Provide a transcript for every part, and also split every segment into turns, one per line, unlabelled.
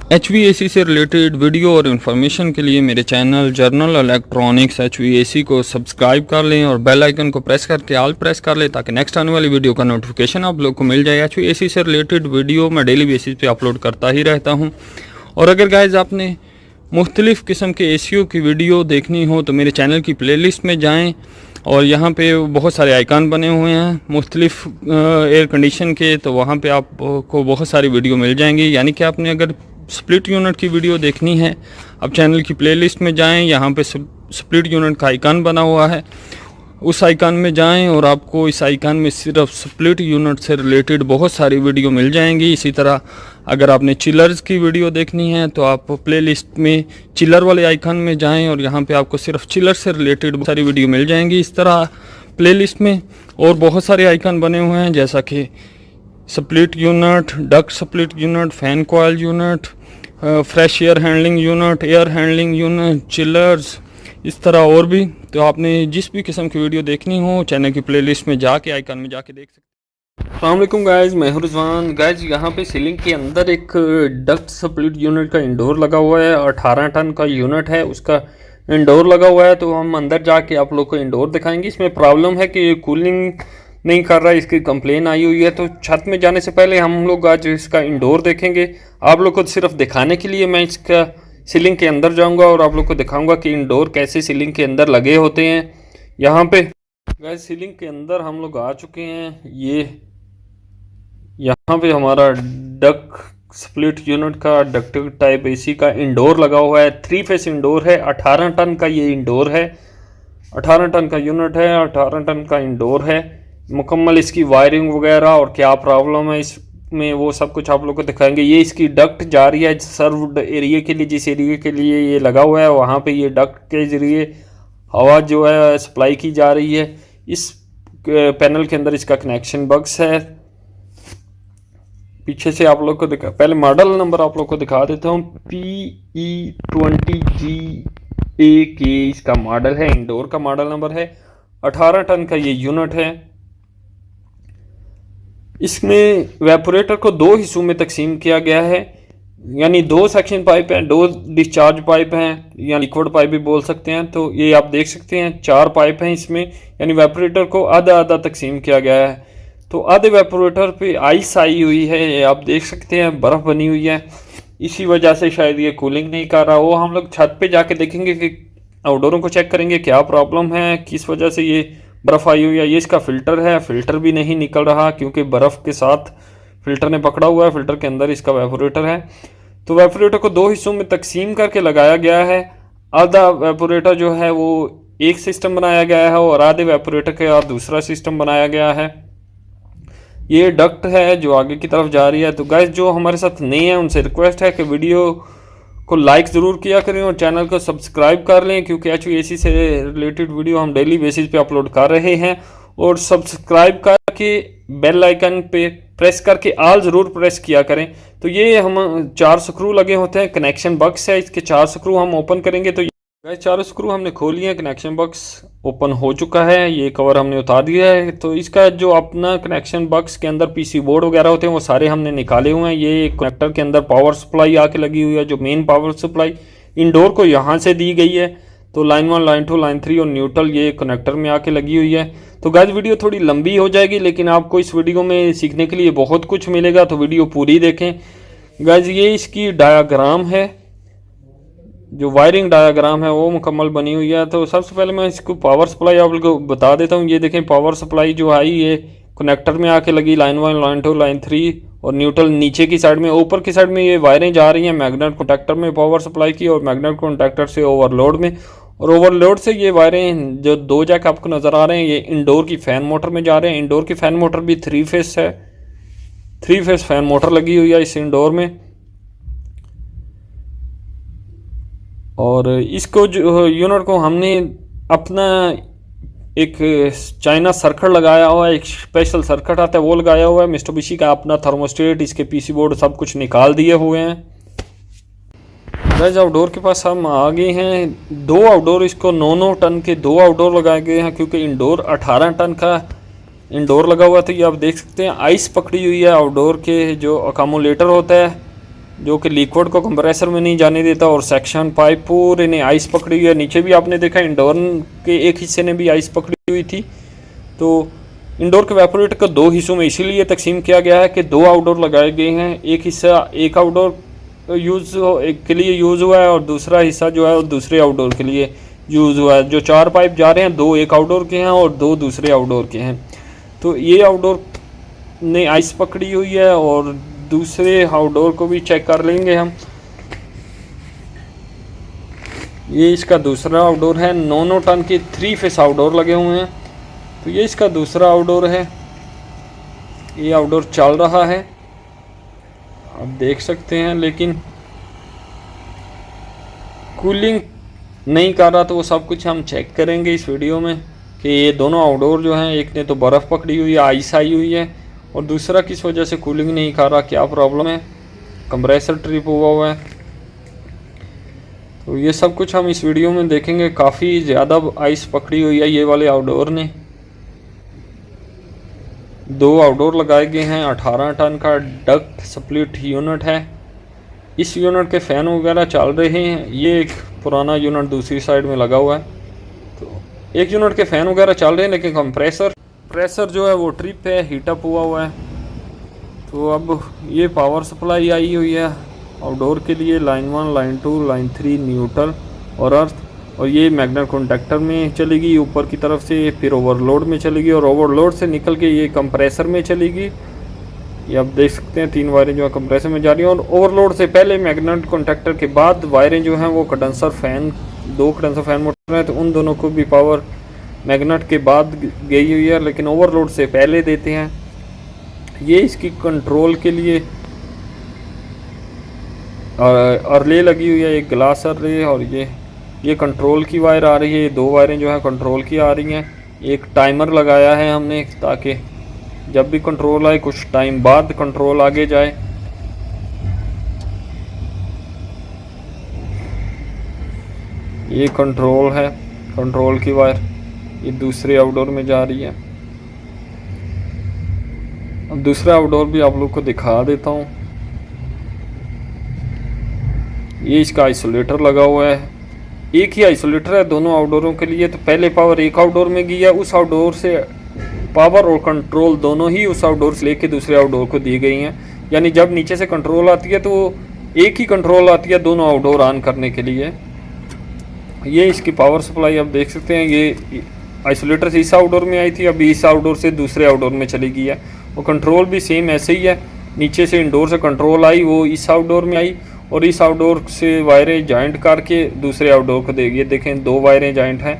HVAC से related video और information के लिए मेरे चैनल जर्नल इलेक्ट्रॉनिक्स HVAC को सब्सक्राइब कर लें और बेल आइकन को प्रेस करके ऑल प्रेस कर लें ताकि नेक्स्ट आने वाली वीडियो का नोटिफिकेशन आप लोग को मिल जाए। HVAC से रिलेटेड वीडियो मैं डेली बेसिस पे अपलोड करता ही रहता हूं। और अगर गाइज आपने मुख्तलिफ़ किस्म के ACO की वीडियो देखनी हो तो मेरे चैनल की प्लेलिस्ट में जाएँ और यहाँ पे बहुत सारे आइकन बने हुए हैं मुख्तलिफ़ एयर कंडीशन के, तो वहाँ पे आपको बहुत सारी वीडियो मिल जाएंगी। यानी कि आपने अगर स्प्लिट यूनिट की वीडियो देखनी है, अब चैनल की प्लेलिस्ट में जाएं, यहाँ पे स्प्लिट यूनिट का आइकन बना हुआ है, उस आइकन में जाएं और आपको इस आइकन में सिर्फ स्प्लिट यूनिट से रिलेटेड बहुत सारी वीडियो मिल जाएंगी। इसी तरह अगर आपने चिलर्स की वीडियो देखनी है तो आप प्लेलिस्ट में चिलर वाले आइकन में जाएं और यहाँ पे आपको सिर्फ चिलर से रिलेटेड बहुत सारी वीडियो मिल जाएंगी। इस तरह प्लेलिस्ट में और बहुत सारे आइकन बने हुए हैं जैसा कि split unit, duct split unit, fan coil unit, fresh air handling unit, air handling unit, chillers, इस तरह और भी। तो आपने जिस भी किस्म की वीडियो देखनी हो चैनल की प्लेलिस्ट में जाके आइकन में जाके देख सकते हैं। अस्सलाम वालेकुम गाइज, मैं हूं रिजवान। गाइज यहाँ पे सीलिंग के अंदर एक डक्ट स्प्लिट यूनिट का इंडोर लगा हुआ है, 18 टन का यूनिट है, उसका इंडोर लगा हुआ है। तो हम अंदर जाके आप लोग को इंडोर दिखाएंगे। इसमें प्रॉब्लम है कि कूलिंग नहीं कर रहा है, इसकी कंप्लेन आई हुई है। तो छत में जाने से पहले हम लोग आज इसका इंडोर देखेंगे। आप लोग को सिर्फ दिखाने के लिए मैं इसका सीलिंग के अंदर जाऊंगा और आप लोग को दिखाऊंगा कि इंडोर कैसे सीलिंग के अंदर लगे होते हैं। यहाँ पे गाइस सीलिंग के अंदर हम लोग आ चुके हैं। ये यहाँ पे हमारा डक स्प्लिट यूनिट का डक्ट टाइप AC का इंडोर लगा हुआ है। 3 फेस इंडोर है, 18 टन का ये इंडोर है, 18 टन का यूनिट है, 18 टन का इंडोर है। मुकम्मल इसकी वायरिंग वगैरह और क्या प्रॉब्लम है इसमें वो सब कुछ आप लोग को दिखाएंगे। ये इसकी डक्ट जा रही है सर्व्ड एरिया के लिए, जिस एरिया के लिए ये लगा हुआ है वहाँ पे ये डक्ट के ज़रिए हवा जो है सप्लाई की जा रही है। इस पैनल के अंदर इसका कनेक्शन बॉक्स है। पीछे से आप लोग को पहले मॉडल नंबर आप लोग को दिखा देता हूँ। PE20GAK इसका मॉडल है, इंडोर का मॉडल नंबर है। 18 टन का ये यूनिट है। इसमें वेपोरेटर को 2 हिस्सों में तकसीम किया गया है, यानी 2 सेक्शन पाइप हैं, 2 डिस्चार्ज पाइप हैं या लिक्विड पाइप भी बोल सकते हैं। तो ये आप देख सकते हैं 4 पाइप हैं इसमें, यानी वेपोरेटर को आधा आधा तकसीम किया गया है। तो आधे वेपोरेटर पे आइस आई हुई है, ये आप देख सकते हैं, बर्फ़ बनी हुई है। इसी वजह से शायद ये कूलिंग नहीं कर रहा। वो हम लोग छत पे जाके देखेंगे कि आउटडोरों को चेक करेंगे क्या प्रॉब्लम है, किस वजह से ये बर्फ़ आई हुई है। ये इसका फ़िल्टर है, फ़िल्टर भी नहीं निकल रहा क्योंकि बर्फ़ के साथ फ़िल्टर ने पकड़ा हुआ है। फ़िल्टर के अंदर इसका वेपोरेटर है। तो वेपोरेटर को 2 हिस्सों में तकसीम करके लगाया गया है। आधा वेपोरेटर जो है वो एक सिस्टम बनाया गया है और आधे वेपोरेटर के साथ दूसरा सिस्टम बनाया गया है। ये डक्ट है जो आगे की तरफ जा रही है। तो गाइस जो हमारे साथ नए हैं उनसे रिक्वेस्ट है कि वीडियो को लाइक ज़रूर किया करें और चैनल को सब्सक्राइब कर लें, क्योंकि HVAC से रिलेटेड वीडियो हम डेली बेसिस पे अपलोड कर रहे हैं। और सब्सक्राइब करके बेल आइकन पे प्रेस करके ऑल ज़रूर प्रेस किया करें। तो ये हम 4 स्क्रू लगे होते हैं, कनेक्शन बॉक्स है, इसके 4 स्क्रू हम ओपन करेंगे। तो गाइस 4 स्क्रू हमने खोल लिए हैं, कनेक्शन बॉक्स ओपन हो चुका है, ये कवर हमने उतार दिया है। तो इसका जो अपना कनेक्शन बॉक्स के अंदर PC बोर्ड वगैरह होते हैं वो सारे हमने निकाले हुए हैं। ये कनेक्टर के अंदर पावर सप्लाई आके लगी हुई है, जो मेन पावर सप्लाई इंडोर को यहाँ से दी गई है। तो लाइन 1, लाइन 2, लाइन 3 और न्यूट्रल ये कनेक्टर में आके लगी हुई है। तो गाइस वीडियो थोड़ी लंबी हो जाएगी, लेकिन आपको इस वीडियो में सीखने के लिए बहुत कुछ मिलेगा, तो वीडियो पूरी देखें। गाइस ये इसकी डायाग्राम है, जो वायरिंग डायग्राम है वो मुकम्मल बनी हुई है। तो सबसे पहले मैं इसको पावर सप्लाई आप लोगों को बता देता हूँ। ये देखें पावर सप्लाई जो आई ये कनेक्टर में आके लगी, लाइन 1, लाइन 2, लाइन 3 और न्यूट्रल नीचे की साइड में। ऊपर की साइड में ये वायरें जा रही हैं मैग्नेट कॉन्टैक्टर में पावर सप्लाई की, और मैग्नेट कॉन्टैक्टर से ओवरलोड में, और ओवरलोड से ये वायरें जो 2 जैक आपको नज़र आ रहे हैं ये इंडोर की फ़ैन मोटर में जा रहे हैं। इंडोर की फ़ैन मोटर भी 3 फेस है, 3 फेस फ़ैन मोटर लगी हुई है इस इंडोर में। और इसको जो यूनिट को हमने अपना एक चाइना सर्किट लगाया हुआ है, एक स्पेशल सर्किट आता है वो लगाया हुआ है। मित्सुबिशी का अपना थर्मोस्टेट, इसके PC बोर्ड सब कुछ निकाल दिए हुए हैं। गाइस आउटडोर के पास हम आ गए हैं। 2 आउटडोर, इसको 9-9 टन के 2 आउटडोर लगाए गए हैं, क्योंकि इंडोर 18 टन का इंडोर लगा हुआ था। ये आप देख सकते हैं आइस पकड़ी हुई है आउटडोर के जो अकोमोडेटर होता है जो कि लिक्विड को कंप्रेसर में नहीं जाने देता, और सेक्शन पाइप पूरे ने आइस पकड़ी हुई है। नीचे भी आपने देखा इंडोर के एक हिस्से ने भी आइस पकड़ी हुई थी। तो इंडोर के वेपोरेटर को दो हिस्सों में इसीलिए तकसीम किया गया है कि दो आउटडोर लगाए गए हैं। एक हिस्सा एक आउटडोर यूज़ के लिए यूज़ हुआ है और दूसरा हिस्सा जो है वो दूसरे आउटडोर के लिए यूज़ हुआ है। जो 4 पाइप जा रहे हैं, 2 एक आउटडोर के हैं और 2 दूसरे आउटडोर के हैं। तो ये आउटडोर ने आइस पकड़ी हुई है और दूसरे आउटडोर को भी चेक कर लेंगे हम। ये इसका दूसरा आउटडोर है। 9 टन के 3 फेस आउटडोर लगे हुए हैं। तो ये इसका दूसरा आउटडोर है। ये आउटडोर चल रहा है, आप देख सकते हैं, लेकिन कूलिंग नहीं कर रहा। तो वो सब कुछ हम चेक करेंगे इस वीडियो में कि ये दोनों आउटडोर जो हैं, एक ने तो बर्फ़ पकड़ी हुई है, आइस आई हुई है, और दूसरा किस वजह से कूलिंग नहीं कर रहा, क्या प्रॉब्लम है, कंप्रेसर ट्रिप हुआ है। तो ये सब कुछ हम इस वीडियो में देखेंगे। काफ़ी ज़्यादा आइस पकड़ी हुई है ये वाले आउटडोर ने। 2 आउटडोर लगाए गए हैं। 18 टन का डक्ट स्प्लिट यूनिट है। इस यूनिट के फ़ैन वगैरह चल रहे हैं। ये एक पुराना यूनिट दूसरी साइड में लगा हुआ है। तो एक यूनिट के फ़ैन वगैरह चल रहे हैं, लेकिन कंप्रेसर जो है वो ट्रिप है, हीटअप हुआ है। तो अब ये पावर सप्लाई आई हुई है आउटडोर के लिए। लाइन 1, लाइन 2, लाइन 3 न्यूट्रल और अर्थ, और ये मैग्नेट कॉन्टैक्टर में चलेगी ऊपर की तरफ से, फिर ओवरलोड में चलेगी, और ओवरलोड से निकल के ये कंप्रेसर में चलेगी। ये आप देख सकते हैं 3 वायरें जो है कंप्रेसर में जा रही हैं। और ओवरलोड से पहले मैग्नेट कॉन्टैक्टर के बाद वायरें जो हैं वो condenser fan, 2 condenser fan motor हैं, तो उन दोनों को भी पावर मैग्नेट के बाद गई हुई है, लेकिन ओवरलोड से पहले देते हैं। ये इसकी कंट्रोल के लिए अर्ले लगी हुई है, एक ग्लास अर्ले, और ये कंट्रोल की वायर आ रही है। ये 2 वायरें जो है कंट्रोल की आ रही हैं। एक टाइमर लगाया है हमने ताकि जब भी कंट्रोल आए कुछ टाइम बाद कंट्रोल आगे जाए। ये कंट्रोल है, कंट्रोल की वायर ये दूसरे आउटडोर में जा रही है। अब दूसरा आउटडोर भी आप लोग को दिखा देता हूँ। ये इसका आइसोलेटर लगा हुआ है। एक ही आइसोलेटर है दोनों आउटडोरों के लिए। तो पहले पावर एक आउटडोर में गई है, उस आउटडोर से पावर और कंट्रोल दोनों ही उस आउटडोर से लेके दूसरे आउटडोर को दी गई हैं। यानी जब नीचे से कंट्रोल आती है तो एक ही कंट्रोल आती है दोनों आउटडोर ऑन करने के लिए। ये इसकी पावर सप्लाई आप देख सकते हैं। ये आइसोलेटर से इस आउटडोर में आई थी, अभी इस आउटडोर से दूसरे आउटडोर में चली गई है। वो कंट्रोल भी सेम ऐसे ही है। नीचे से इंडोर से कंट्रोल आई, वो इस आउटडोर में आई, और इस आउटडोर से वायरें जॉइंट करके दूसरे आउटडोर को देगी। देखें 2 वायरें जॉइंट हैं,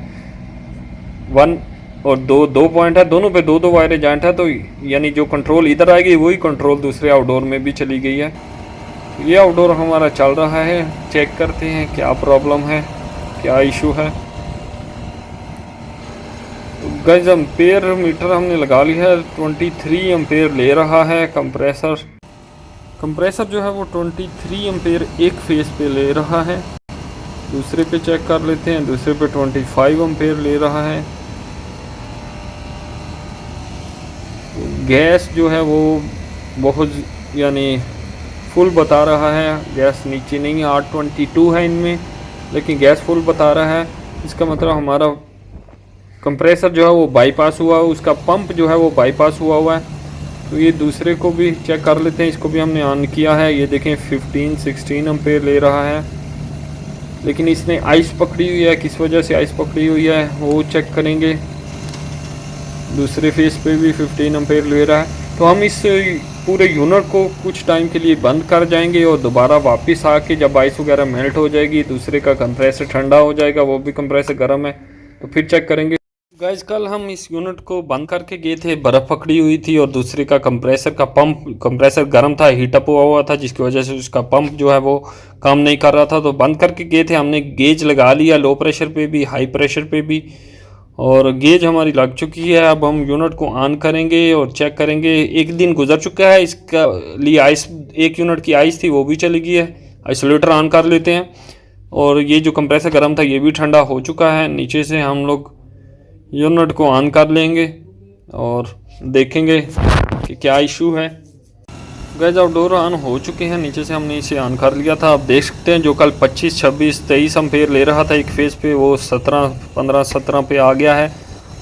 1 और 2 पॉइंट है, दोनों पे 2 वायरें जॉइंट है। तो यानी जो कंट्रोल इधर आएगी वही कंट्रोल दूसरे आउटडोर में भी चली गई है। ये आउटडोर हमारा चल रहा है। चेक करते हैं क्या प्रॉब्लम है, क्या इशू है। गाइस एम्पेयर मीटर हमने लगा लिया है। 23 एम्पेयर ले रहा है कंप्रेसर जो है वो 23 एम्पेयर एक फेस पे ले रहा है। दूसरे पे चेक कर लेते हैं। दूसरे पे 25 एम्पेयर ले रहा है। गैस जो है वो बहुत यानी फुल बता रहा है। गैस नीचे नहीं है, 822 है इनमें, लेकिन गैस फुल बता रहा है। इसका मतलब हमारा कंप्रेसर जो है वो बाईपास हुआ, उसका पंप जो है वो बाईपास हुआ है। तो ये दूसरे को भी चेक कर लेते हैं। इसको भी हमने ऑन किया है। ये देखें 16 एम्पेयर ले रहा है, लेकिन इसने आइस पकड़ी हुई है। किस वजह से आइस पकड़ी हुई है वो चेक करेंगे। दूसरे फेस पे भी 15 एम्पेयर ले रहा है। तो हम इस पूरे यूनिट को कुछ टाइम के लिए बंद कर जाएंगे और दोबारा वापस आके जब आइस वगैरह मेल्ट हो जाएगी, दूसरे का कंप्रेसर ठंडा हो जाएगा, वो भी कंप्रेसर गर्म है, तो फिर चेक करेंगे। गाइस कल हम इस यूनिट को बंद करके गए थे, बर्फ़ पकड़ी हुई थी, और दूसरे का कंप्रेसर गर्म था, हीटअप हुआ था, जिसकी वजह से उसका पंप जो है वो काम नहीं कर रहा था। तो बंद करके गए थे। हमने गेज लगा लिया, लो प्रेशर पे भी, हाई प्रेशर पे भी, और गेज हमारी लग चुकी है। अब हम यूनिट को ऑन करेंगे और चेक करेंगे। एक दिन गुजर चुका है, इसका लिए आइस, एक यूनिट की आइस थी वो भी चली गई है। आइसोलेटर ऑन कर लेते हैं। और ये जो कंप्रेसर गर्म था ये भी ठंडा हो चुका है। नीचे से हम लोग यूनिट को ऑन कर लेंगे और देखेंगे कि क्या इशू है। गैस आउटडोर ऑन हो चुके हैं, नीचे से हमने इसे ऑन कर लिया था। आप देख सकते हैं जो कल 25, 26, 23 एम्पेयर ले रहा था एक फेज़ पे, वो 17, 15, 17 पे आ गया है।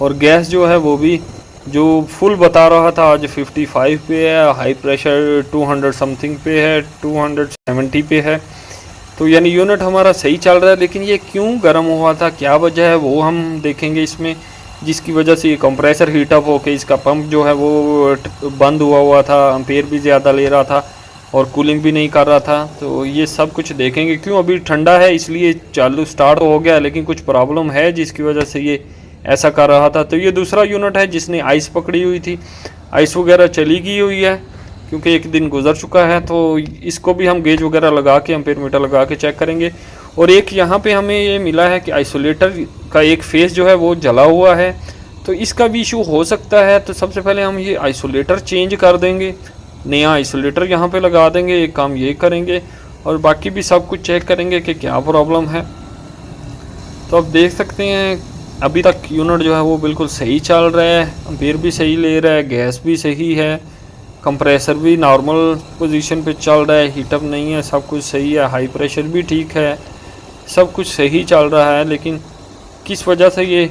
और गैस जो है वो भी जो फुल बता रहा था आज 55 पे है, हाई प्रेशर 200 समथिंग पे है, 270 पे है। तो यानी यूनिट हमारा सही चल रहा है, लेकिन ये क्यों गर्म हुआ था, क्या वजह है वो हम देखेंगे इसमें, जिसकी वजह से ये कंप्रेसर हीटअप होके इसका पंप जो है वो बंद हुआ था, एम्पेयर भी ज़्यादा ले रहा था और कूलिंग भी नहीं कर रहा था। तो ये सब कुछ देखेंगे, क्यों अभी ठंडा है इसलिए चालू स्टार्ट हो गया, लेकिन कुछ प्रॉब्लम है जिसकी वजह से ये ऐसा कर रहा था। तो ये दूसरा यूनिट है जिसने आइस पकड़ी हुई थी, आइस वगैरह चली गई हुई है क्योंकि एक दिन गुजर चुका है। तो इसको भी हम गेज वगैरह लगा के, एम्पेयर मीटर लगा के चेक करेंगे। और एक यहाँ पे हमें ये मिला है कि आइसोलेटर का एक फेस जो है वो जला हुआ है, तो इसका भी इशू हो सकता है। तो सबसे पहले हम ये आइसोलेटर चेंज कर देंगे, नया आइसोलेटर यहाँ पे लगा देंगे, एक काम ये करेंगे और बाकी भी सब कुछ चेक करेंगे कि क्या प्रॉब्लम है। तो आप देख सकते हैं अभी तक यूनिट जो है वो बिल्कुल सही चल रहा है, एम्पेयर भी सही ले रहा है, गैस भी सही है, कंप्रेसर भी नॉर्मल पोजीशन पे चल रहा है, हीटअप नहीं है, सब कुछ सही है, हाई प्रेशर भी ठीक है, सब कुछ सही चल रहा है। लेकिन किस वजह से ये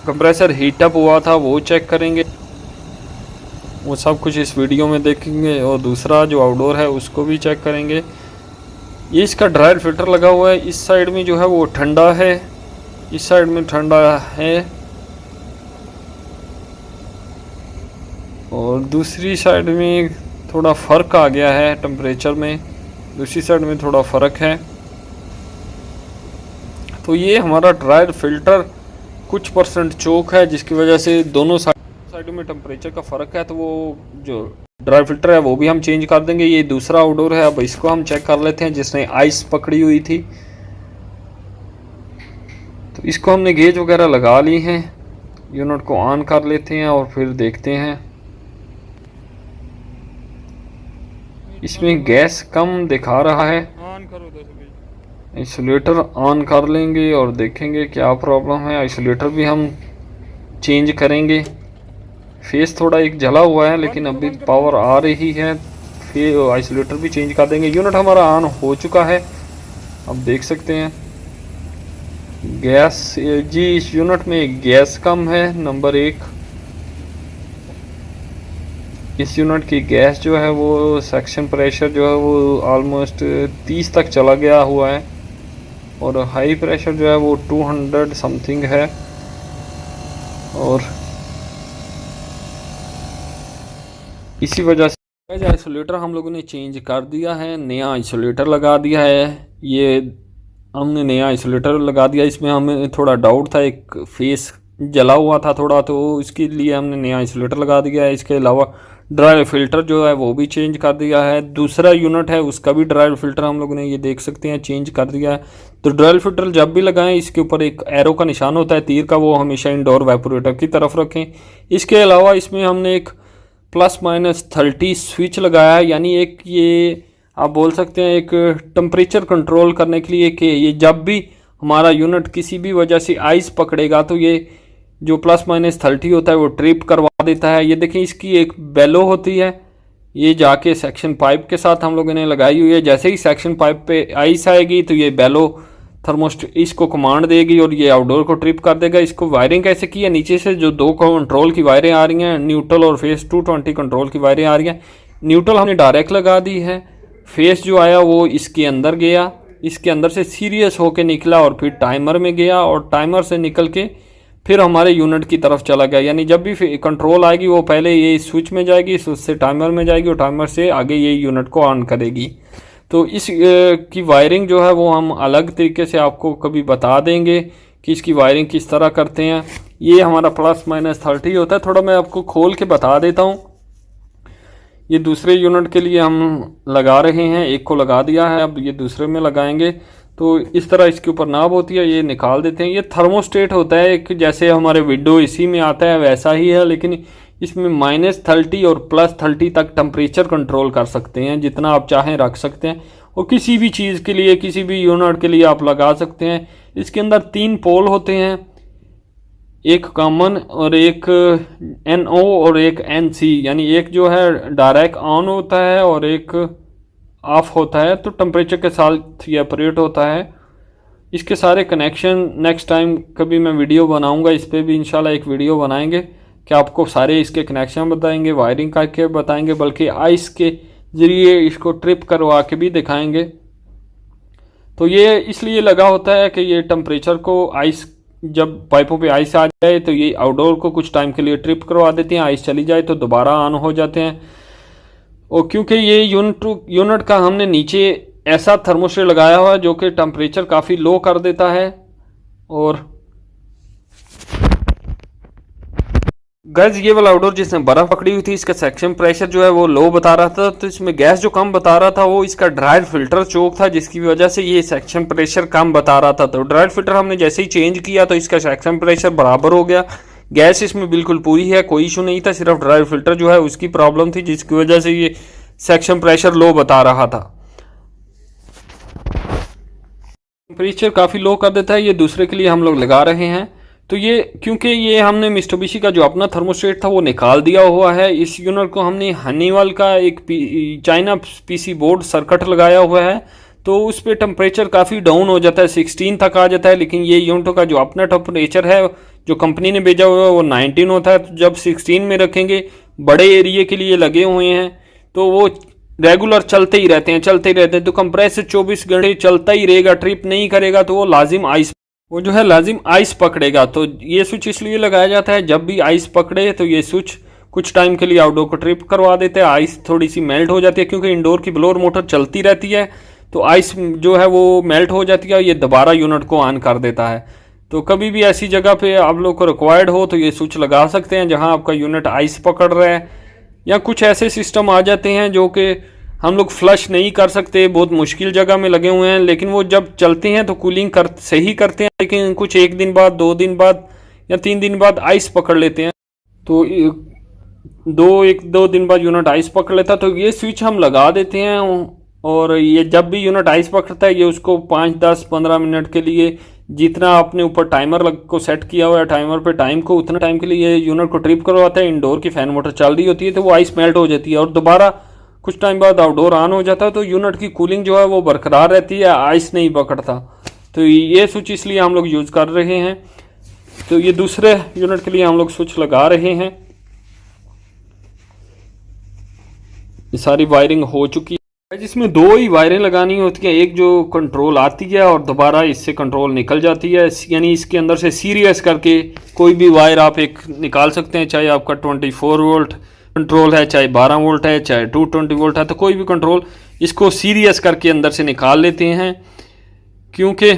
कंप्रेसर हीटअप हुआ था वो चेक करेंगे, वो सब कुछ इस वीडियो में देखेंगे। और दूसरा जो आउटडोर है उसको भी चेक करेंगे। ये इसका ड्रायर फिल्टर लगा हुआ है, इस साइड में जो है वो ठंडा है, इस साइड में ठंडा है, और दूसरी साइड में थोड़ा फ़र्क आ गया है टेम्परेचर में, दूसरी साइड में थोड़ा फ़र्क है। तो ये हमारा ड्रायर फिल्टर कुछ परसेंट चोक है, जिसकी वजह से दोनों साइड में टेम्परेचर का फ़र्क है। तो वो जो ड्रायर फिल्टर है वो भी हम चेंज कर देंगे। ये दूसरा आउटडोर है, अब इसको हम चेक कर लेते हैं जिसने आइस पकड़ी हुई थी। तो इसको हमने गेज वगैरह लगा ली हैं, यूनिट को ऑन कर लेते हैं और फिर देखते हैं। इसमें गैस कम दिखा रहा है, आइसोलेटर ऑन कर लेंगे और देखेंगे क्या प्रॉब्लम है। आइसोलेटर भी हम चेंज करेंगे, फेस थोड़ा एक जला हुआ है लेकिन अभी पावर आ रही है, फिर आइसोलेटर भी चेंज कर देंगे। यूनिट हमारा ऑन हो चुका है, अब देख सकते हैं गैस जी, इस यूनिट में गैस कम है नंबर 1। इस यूनिट की गैस जो है वो सेक्शन प्रेशर जो है वो ऑलमोस्ट 30 तक चला गया हुआ है, और हाई प्रेशर जो है वो 200 समथिंग है। और इसी वजह से आइसोलेटर हम लोगों ने चेंज कर दिया है, नया आइसोलेटर लगा दिया है। ये हमने नया आइसोलेटर लगा दिया, इसमें हमें थोड़ा डाउट था, एक फेस जला हुआ था थोड़ा, तो इसके लिए हमने नया आइसोलेटर लगा दिया है। इसके अलावा ड्रायर फिल्टर जो है वो भी चेंज कर दिया है। दूसरा यूनिट है उसका भी ड्रायर फिल्टर हम लोगों ने, ये देख सकते हैं, चेंज कर दिया है। तो ड्रायर फिल्टर जब भी लगाएं इसके ऊपर एक एरो का निशान होता है तीर का, वो हमेशा इंडोर वेपोरेटर की तरफ रखें। इसके अलावा इसमें हमने एक +-30 स्विच लगाया है, यानी एक ये आप बोल सकते हैं एक टेम्परेचर कंट्रोल करने के लिए कि ये जब भी हमारा यूनिट किसी भी वजह से आइस पकड़ेगा तो ये जो +-30 होता है वो ट्रिप करवा देता है। ये देखें इसकी एक बेलो होती है, ये जाके सेक्शन पाइप के साथ हम लोगों ने लगाई हुई है। जैसे ही सेक्शन पाइप पे आइस आएगी तो ये बेलो थर्मोस्ट इसको कमांड देगी और ये आउटडोर को ट्रिप कर देगा। इसको वायरिंग कैसे की है, नीचे से जो 2 कंट्रोल की वायरें आ रही हैं, न्यूट्रल और फेस 220 कंट्रोल की वायरें आ रही हैं। न्यूट्रल हमने डायरेक्ट लगा दी है, फेस जो आया वो इसके अंदर गया, इसके अंदर से सीरियस होके निकला और फिर टाइमर में गया, और टाइमर से निकल के फिर हमारे यूनिट की तरफ चला गया। यानी जब भी कंट्रोल आएगी वो पहले ये स्विच में जाएगी, स्विच से टाइमर में जाएगी और टाइमर से आगे ये यूनिट को ऑन करेगी। तो इस की वायरिंग जो है वो हम अलग तरीके से आपको कभी बता देंगे कि इसकी वायरिंग किस तरह करते हैं। ये हमारा +-30 होता है, थोड़ा मैं आपको खोल के बता देता हूँ। ये दूसरे यूनिट के लिए हम लगा रहे हैं, एक को लगा दिया है, अब ये दूसरे में लगाएंगे। तो इस तरह इसके ऊपर नाब होती है, ये निकाल देते हैं। ये थर्मोस्टेट होता है कि जैसे हमारे विंडो एसी में आता है वैसा ही है, लेकिन इसमें -30 और +30 तक टेम्परेचर कंट्रोल कर सकते हैं, जितना आप चाहें रख सकते हैं। और किसी भी चीज़ के लिए, किसी भी यूनिट के लिए आप लगा सकते हैं। इसके अंदर 3 पोल होते हैं, एक कॉमन और एक NO और एक NC, यानी एक जो है डायरेक्ट ऑन होता है और एक ऑफ होता है, तो टेम्परेचर के साथ ये ऑपरेट होता है। इसके सारे कनेक्शन नेक्स्ट टाइम कभी मैं वीडियो बनाऊंगा, इस पर भी इंशाल्लाह एक वीडियो बनाएंगे कि आपको सारे इसके कनेक्शन बताएंगे, वायरिंग करके बताएंगे, बल्कि आइस के ज़रिए इसको ट्रिप करवा के भी दिखाएंगे। तो ये इसलिए लगा होता है कि ये टेम्परेचर को आइस, जब पाइपों पे आइस आ जाए तो ये आउटडोर को कुछ टाइम के लिए ट्रिप करवा देते हैं, आइस चली जाए तो दोबारा ऑन हो जाते हैं। और क्योंकि ये यूनिट का हमने नीचे ऐसा थर्मोस्टेट लगाया हुआ है जो कि टेम्परेचर काफ़ी लो कर देता है। और गैस ये वाला आउटडोर जिसमें बर्फ़ पकड़ी हुई थी, इसका सेक्शन प्रेशर जो है वो लो बता रहा था, तो इसमें गैस जो कम बता रहा था वो इसका ड्रायर फिल्टर चोक था, जिसकी वजह से ये सेक्शन प्रेशर कम बता रहा था। तो ड्रायर फिल्टर हमने जैसे ही चेंज किया तो इसका सेक्शन प्रेशर बराबर हो गया। गैस इसमें बिल्कुल पूरी है, कोई इशू नहीं था, सिर्फ ड्रायर फिल्टर जो है उसकी प्रॉब्लम थी, जिसकी वजह से ये सेक्शन प्रेशर लो बता रहा था। टेम्परेचर काफ़ी लो कर देता है, ये दूसरे के लिए हम लोग लगा रहे हैं। तो ये क्योंकि ये हमने मित्सुबिशी का जो अपना थर्मोस्टेट था वो निकाल दिया हुआ है, इस यूनिट को हमने हनीवेल का एक चाइना PC बोर्ड सर्किट लगाया हुआ है, तो उस पर टेम्परेचर काफ़ी डाउन हो जाता है, 16 तक आ जाता है। लेकिन ये यूनिट का जो अपना टेम्परेचर है जो कंपनी ने भेजा हुआ है वो 19 होता है। तो जब 16 में रखेंगे, बड़े एरिया के लिए लगे हुए हैं, तो वो रेगुलर चलते ही रहते हैं। तो कंप्रेसर 24 घंटे चलता ही रहेगा, ट्रिप नहीं करेगा, तो वो लाजिम आइस पकड़ेगा। तो ये स्विच इसलिए लगाया जाता है, जब भी आइस पकड़े तो ये स्विच कुछ टाइम के लिए आउटडोर को ट्रिप करवा देते हैं, आइस थोड़ी सी मेल्ट हो जाती है, क्योंकि इंडोर की ब्लोअर मोटर चलती रहती है, तो आइस जो है वो मेल्ट हो जाती है, ये दोबारा यूनिट को ऑन कर देता है। तो कभी भी ऐसी जगह पे आप लोग को रिक्वायर्ड हो तो ये स्विच लगा सकते हैं जहां आपका यूनिट आइस पकड़ रहा है। या कुछ ऐसे सिस्टम आ जाते हैं जो कि हम लोग फ्लश नहीं कर सकते, बहुत मुश्किल जगह में लगे हुए हैं, लेकिन वो जब चलते हैं तो कूलिंग सही करते हैं, लेकिन कुछ 1 दिन बाद, 2 दिन बाद या 3 दिन बाद आइस पकड़ लेते हैं। तो 2 दिन बाद यूनिट आइस पकड़ लेता है, तो ये स्विच हम लगा देते हैं। और ये जब भी यूनिट आइस पकड़ता है, ये उसको 5, 10, 15 मिनट के लिए, जितना आपने ऊपर टाइमर को सेट किया हुआ है टाइमर पे टाइम को, उतना टाइम के लिए ये यूनिट को ट्रिप करवाता है। इंडोर की फैन मोटर चल रही होती है तो वो आइस मेल्ट हो जाती है, और दोबारा कुछ टाइम बाद आउटडोर ऑन हो जाता है, तो यूनिट की कूलिंग जो है वो बरकरार रहती है, आइस नहीं पकड़ता। तो ये स्विच इसलिए हम लोग यूज़ कर रहे हैं। तो ये दूसरे यूनिट के लिए हम लोग स्विच लगा रहे हैं। ये सारी वायरिंग हो चुकी है, जिसमें 2 ही वायरें लगानी होती हैं, एक जो कंट्रोल आती है और दोबारा इससे कंट्रोल निकल जाती है, यानी इसके अंदर से सीरियस करके कोई भी वायर आप एक निकाल सकते हैं, चाहे आपका 24 वोल्ट कंट्रोल है, चाहे 12 वोल्ट है, चाहे 220 वोल्ट है, तो कोई भी कंट्रोल इसको सीरियस करके अंदर से निकाल लेते हैं। क्योंकि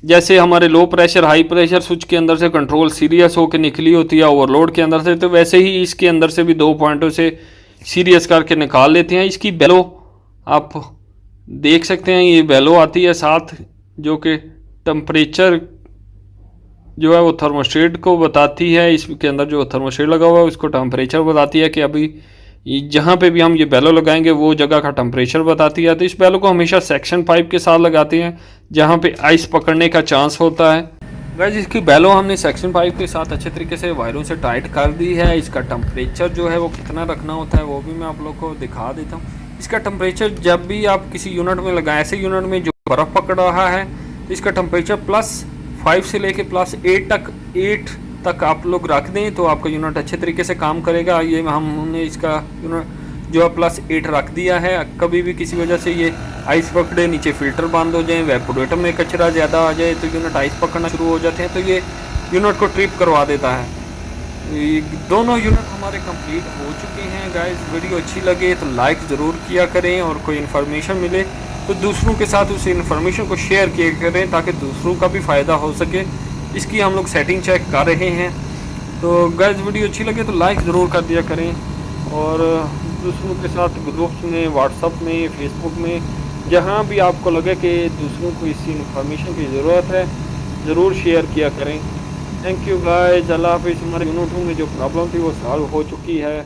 जैसे हमारे low pressure high pressure switch के अंदर से कंट्रोल सीरियस होकर निकली होती है ओवरलोड के अंदर से, तो वैसे ही इसके अंदर से भी 2 पॉइंटों से सीरियस करके निकाल लेते हैं। इसकी बेलो आप देख सकते हैं, ये बेलो आती है साथ, जो कि टेम्परेचर जो है वो थर्मोस्टेट को बताती है। इसके अंदर जो थर्मोस्टेट लगा हुआ है उसको टेम्परेचर बताती है कि अभी जहाँ पे भी हम ये बेलो लगाएंगे वो जगह का टेम्परेचर बताती है। तो इस बेलो को हमेशा सेक्शन पाइप के साथ लगाते हैं जहाँ पे आइस पकड़ने का चांस होता है। गाइस इसकी बेलो हमने सेक्शन पाइप के साथ अच्छे तरीके से वायरों से टाइट कर दी है। इसका टेम्परेचर जो है वो कितना रखना होता है वो भी मैं आप लोग को दिखा देता हूँ। इसका टेम्परेचर जब भी आप किसी यूनिट में लगाएं, ऐसे यूनिट में जो बर्फ़ पकड़ रहा है, तो इसका टेम्परेचर +5 से लेके +8 तक आप लोग रख दें तो आपका यूनिट अच्छे तरीके से काम करेगा। ये हमने इसका यूनिट जो है +8 रख दिया है। कभी भी किसी वजह से ये आइस पकड़े, नीचे फ़िल्टर बंद हो जाए, वेपोरेटर में कचरा ज़्यादा आ जाए तो यूनिट आइस पकड़ना शुरू हो जाते हैं, तो ये यूनिट को ट्रिप करवा देता है। ये दोनों यूनिट हमारे कंप्लीट हो चुके हैं। गाइस वीडियो अच्छी लगे तो लाइक ज़रूर किया करें, और कोई इन्फॉर्मेशन मिले तो दूसरों के साथ उस इन्फॉर्मेशन को शेयर किया करें ताकि दूसरों का भी फ़ायदा हो सके। इसकी हम लोग सेटिंग चेक कर रहे हैं। तो गाइस वीडियो अच्छी लगे तो लाइक ज़रूर कर दिया करें, और दूसरों के साथ ग्रुप्स में, व्हाट्सअप में, फेसबुक में, जहाँ भी आपको लगे कि दूसरों को इसी इन्फॉर्मेशन की ज़रूरत है ज़रूर शेयर किया करें। थैंक यू गाइस, अल्लाह हाफिज़। हमारे यूनिटों में जो प्रॉब्लम थी वो सॉल्व हो चुकी है।